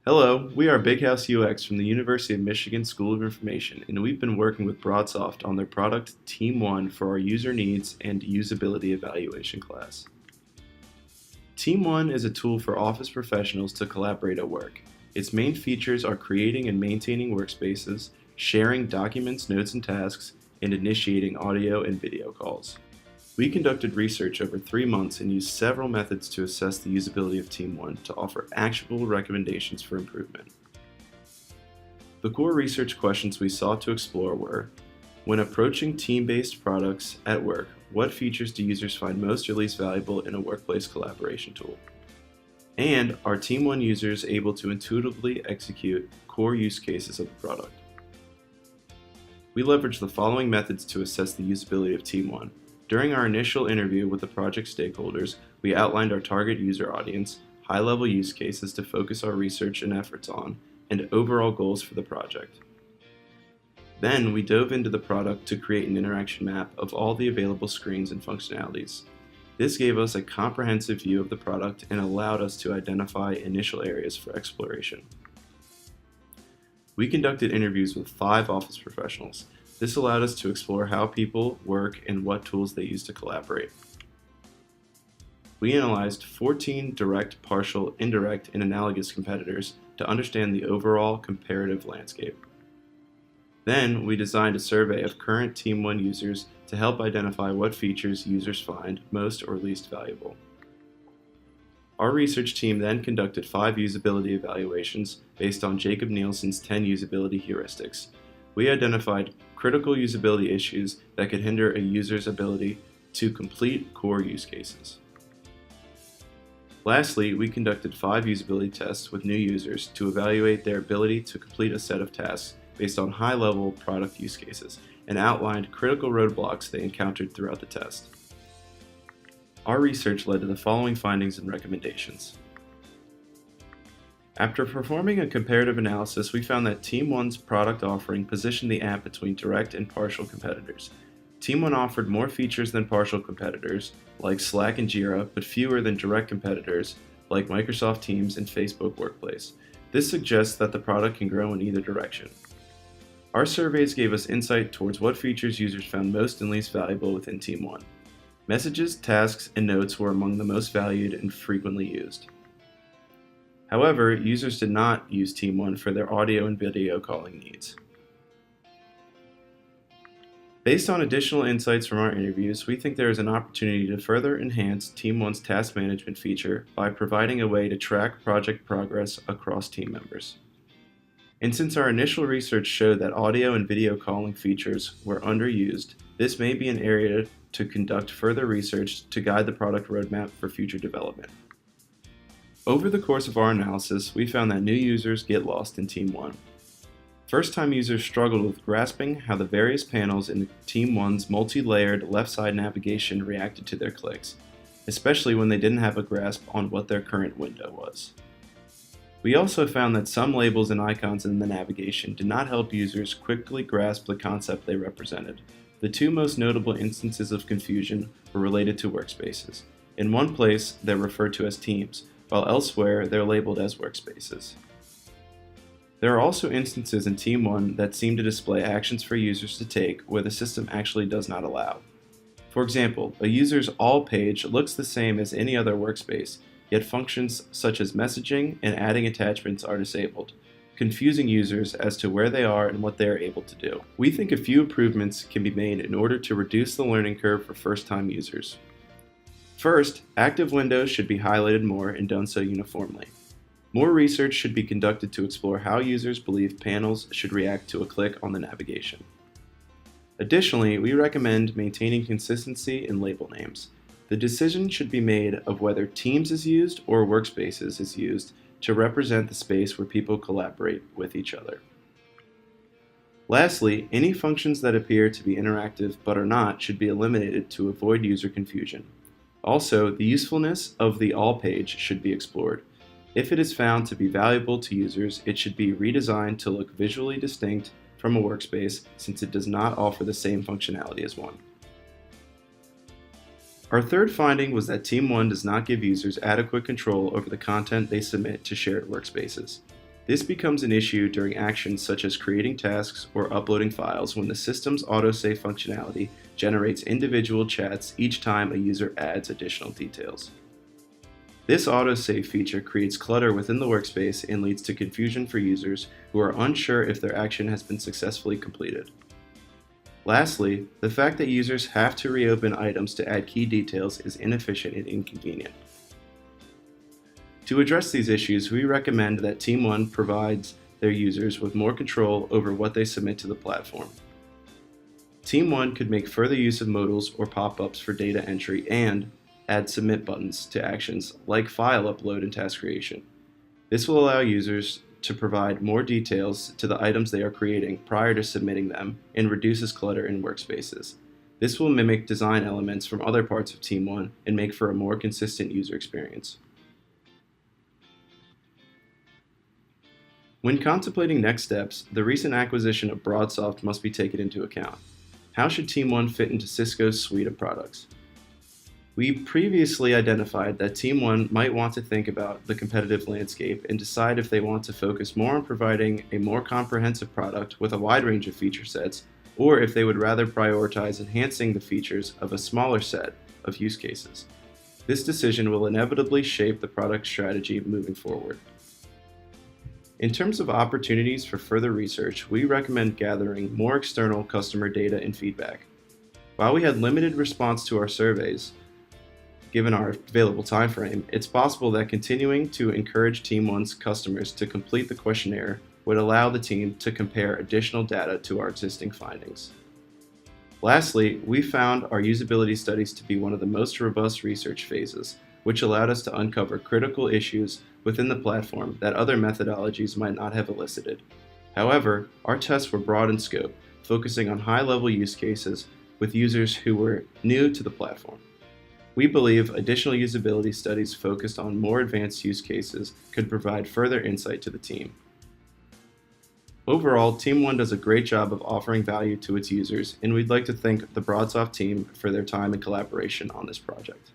Hello, we are Big House UX from the University of Michigan School of Information, and we've been working with Broadsoft on their product Team 1 for our user needs and usability evaluation class. Team 1 is a tool for office professionals to collaborate at work. Its main features are creating and maintaining workspaces, sharing documents, notes, and tasks, and initiating audio and video calls. We conducted research over 3 months and used several methods to assess the usability of Team 1 to offer actionable recommendations for improvement. The core research questions we sought to explore were: when approaching team-based products at work, what features do users find most or least valuable in a workplace collaboration tool? And are Team 1 users able to intuitively execute core use cases of the product? We leveraged the following methods to assess the usability of Team 1. During our initial interview with the project stakeholders, we outlined our target user audience, high-level use cases to focus our research and efforts on, and overall goals for the project. Then we dove into the product to create an interaction map of all the available screens and functionalities. This gave us a comprehensive view of the product and allowed us to identify initial areas for exploration. We conducted interviews with 5 office professionals. This allowed us to explore how people work and what tools they use to collaborate. We analyzed 14 direct, partial, indirect, and analogous competitors to understand the overall comparative landscape. Then we designed a survey of current Team 1 users to help identify what features users find most or least valuable. Our research team then conducted 5 usability evaluations based on Jacob Nielsen's 10 usability heuristics. We identified critical usability issues that could hinder a user's ability to complete core use cases. Lastly, we conducted 5 usability tests with new users to evaluate their ability to complete a set of tasks based on high-level product use cases and outlined critical roadblocks they encountered throughout the test. Our research led to the following findings and recommendations. After performing a comparative analysis, we found that Team 1's product offering positioned the app between direct and partial competitors. Team 1 offered more features than partial competitors, like Slack and Jira, but fewer than direct competitors, like Microsoft Teams and Facebook Workplace. This suggests that the product can grow in either direction. Our surveys gave us insight towards what features users found most and least valuable within Team 1. Messages, tasks, and notes were among the most valued and frequently used. However, users did not use Team 1 for their audio and video calling needs. Based on additional insights from our interviews, we think there is an opportunity to further enhance Team 1's task management feature by providing a way to track project progress across team members. And since our initial research showed that audio and video calling features were underused, this may be an area to conduct further research to guide the product roadmap for future development. Over the course of our analysis, we found that new users get lost in Team 1. First-time users struggled with grasping how the various panels in Team 1's multi-layered left-side navigation reacted to their clicks, especially when they didn't have a grasp on what their current window was. We also found that some labels and icons in the navigation did not help users quickly grasp the concept they represented. The 2 most notable instances of confusion were related to workspaces. In one place, they're referred to as teams, while elsewhere they're labeled as workspaces. There are also instances in Team 1 that seem to display actions for users to take where the system actually does not allow. For example, a user's All page looks the same as any other workspace, yet functions such as messaging and adding attachments are disabled, confusing users as to where they are and what they are able to do. We think a few improvements can be made in order to reduce the learning curve for first-time users. First, active windows should be highlighted more and done so uniformly. More research should be conducted to explore how users believe panels should react to a click on the navigation. Additionally, we recommend maintaining consistency in label names. The decision should be made of whether Teams is used or Workspaces is used to represent the space where people collaborate with each other. Lastly, any functions that appear to be interactive but are not should be eliminated to avoid user confusion. Also, the usefulness of the All page should be explored. If it is found to be valuable to users, it should be redesigned to look visually distinct from a workspace since it does not offer the same functionality as one. Our third finding was that Team 1 does not give users adequate control over the content they submit to shared workspaces. This becomes an issue during actions such as creating tasks or uploading files when the system's autosave functionality generates individual chats each time a user adds additional details. This autosave feature creates clutter within the workspace and leads to confusion for users who are unsure if their action has been successfully completed. Lastly, the fact that users have to reopen items to add key details is inefficient and inconvenient. To address these issues, we recommend that Team 1 provides their users with more control over what they submit to the platform. Team 1 could make further use of modals or pop-ups for data entry and add submit buttons to actions like file upload and task creation. This will allow users to provide more details to the items they are creating prior to submitting them and reduces clutter in workspaces. This will mimic design elements from other parts of Team 1 and make for a more consistent user experience. When contemplating next steps, the recent acquisition of Broadsoft must be taken into account. How should Team 1 fit into Cisco's suite of products? We previously identified that Team 1 might want to think about the competitive landscape and decide if they want to focus more on providing a more comprehensive product with a wide range of feature sets, or if they would rather prioritize enhancing the features of a smaller set of use cases. This decision will inevitably shape the product strategy moving forward. In terms of opportunities for further research, we recommend gathering more external customer data and feedback. While we had limited response to our surveys, given our available time frame, it's possible that continuing to encourage Team 1's customers to complete the questionnaire would allow the team to compare additional data to our existing findings. Lastly, we found our usability studies to be one of the most robust research phases, which allowed us to uncover critical issues within the platform that other methodologies might not have elicited. However, our tests were broad in scope, focusing on high-level use cases with users who were new to the platform. We believe additional usability studies focused on more advanced use cases could provide further insight to the team. Overall, Team 1 does a great job of offering value to its users, and we'd like to thank the Broadsoft team for their time and collaboration on this project.